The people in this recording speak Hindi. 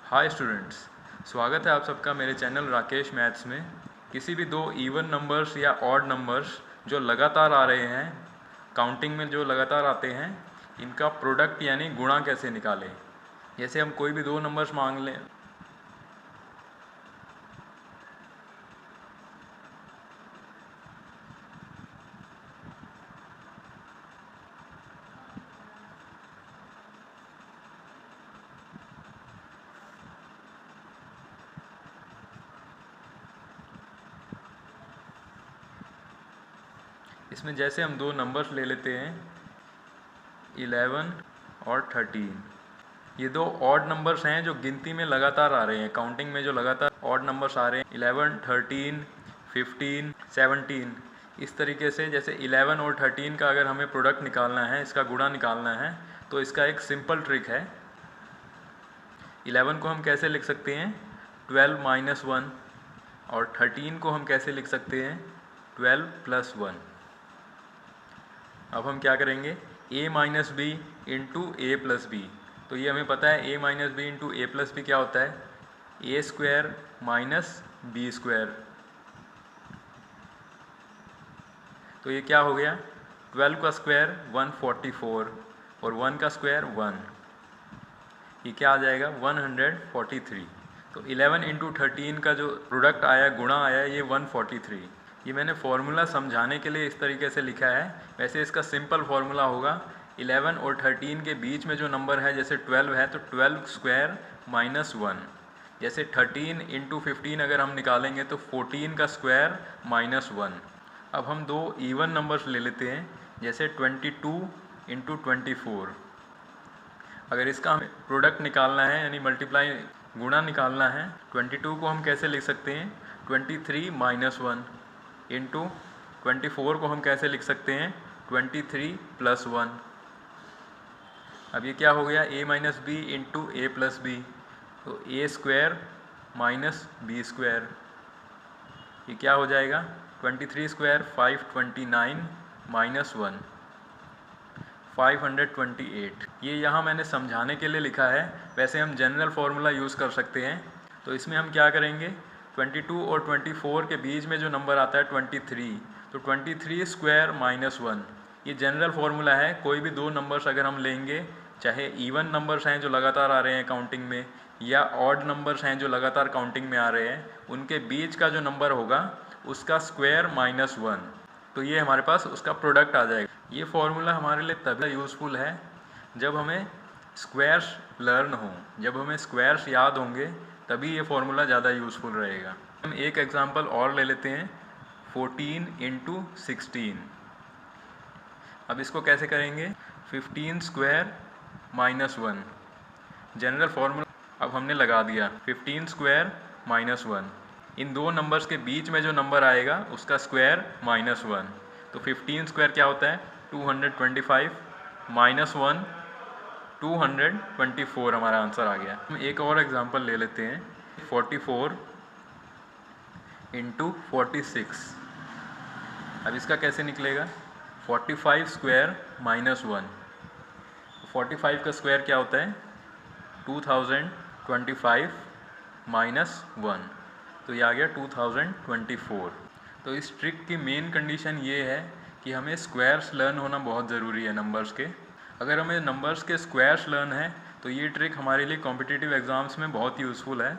हाय स्टूडेंट्स, स्वागत है आप सबका मेरे चैनल राकेश मैथ्स में। किसी भी दो इवन नंबर्स या ऑड नंबर्स जो लगातार आ रहे हैं, काउंटिंग में जो लगातार आते हैं, इनका प्रोडक्ट यानी गुणा कैसे निकालें। जैसे हम कोई भी दो नंबर्स मांग लें, इसमें जैसे हम दो नंबर्स ले लेते हैं 11 और 13। ये दो ऑड नंबर्स हैं जो गिनती में लगातार आ रहे हैं, काउंटिंग में जो लगातार ऑड नंबर्स आ रहे हैं 11, 13, 15, 17। इस तरीके से जैसे 11 और 13 का अगर हमें प्रोडक्ट निकालना है, इसका गुणा निकालना है, तो इसका एक सिंपल ट्रिक है। 11 को हम कैसे लिख सकते हैं 12 माइनस 1, और 13 को हम कैसे लिख सकते हैं 12 प्लस 1। अब हम क्या करेंगे a minus B into A plus B. तो ये हमें पता है a minus B into A plus B क्या होता है a square minus B square. तो ये क्या हो गया 12 का स्क्वायर 144 और 1 का स्क्वायर 1, ये क्या आ जाएगा 143। तो 11 इंटू 13 का जो प्रोडक्ट आया, गुणा आया, ये 143। ये मैंने फॉर्मूला समझाने के लिए इस तरीके से लिखा है। वैसे इसका सिंपल फॉर्मूला होगा 11 और 13 के बीच में जो नंबर है, जैसे 12 है तो 12 स्क्वायर माइनस 1। जैसे 13 इंटू 15 अगर हम निकालेंगे तो 14 का स्क्वायर माइनस 1। अब हम दो इवन नंबर्स ले लेते हैं, जैसे 22 इंटू 24। अगर इसका हमें प्रोडक्ट निकालना है यानी मल्टीप्लाई गुणा निकालना है, 22 को हम कैसे लिख सकते हैं 23 माइनस 1 इंटू 24 को हम कैसे लिख सकते हैं 23 प्लस 1। अब ये क्या हो गया a minus B into A plus B. तो A square minus B square, ये क्या हो जाएगा 23 स्क्वायर 529 माइनस 1 528। ये यहाँ मैंने समझाने के लिए लिखा है, वैसे हम जनरल फार्मूला यूज़ कर सकते हैं। तो इसमें हम क्या करेंगे 22 और 24 के बीच में जो नंबर आता है 23, तो 23 स्क्वायर माइनस 1, ये जनरल फार्मूला है। कोई भी दो नंबर्स अगर हम लेंगे, चाहे इवन नंबर्स हैं जो लगातार आ रहे हैं काउंटिंग में, या ऑड नंबर्स हैं जो लगातार काउंटिंग में आ रहे हैं, उनके बीच का जो नंबर होगा उसका स्क्वायर माइनस 1, तो ये हमारे पास उसका प्रोडक्ट आ जाएगा। ये फॉर्मूला हमारे लिए तभी यूज़फुल है जब हमें स्क्वायर्स लर्न हो, जब हमें स्क्वायर्स याद होंगे, तभी ये फॉर्मूला ज़्यादा यूज़फुल रहेगा। हम एक एग्जांपल और ले लेते हैं 14 इंटू 16। अब इसको कैसे करेंगे 15 स्क्वायर माइनस 1, जनरल फार्मूला अब हमने लगा दिया 15 स्क्वायर माइनस 1। इन दो नंबर्स के बीच में जो नंबर आएगा उसका स्क्वायर माइनस 1। तो 15 स्क्वायर क्या होता है 225 माइनस 1 224, हमारा आंसर आ गया। हम एक और एग्जांपल ले लेते हैं 44 इंटू 46। अब इसका कैसे निकलेगा 45 स्क्वायर माइनस 1। 45 का स्क्वायर क्या होता है 2025 माइनस 1, तो ये आ गया 2024। तो इस ट्रिक की मेन कंडीशन ये है कि हमें स्क्वायर्स लर्न होना बहुत ज़रूरी है नंबर्स के। अगर हमें नंबर्स के स्क्वायर्स लर्न है तो ये ट्रिक हमारे लिए कॉम्पिटिटिव एग्ज़ाम्स में बहुत यूज़फुल है।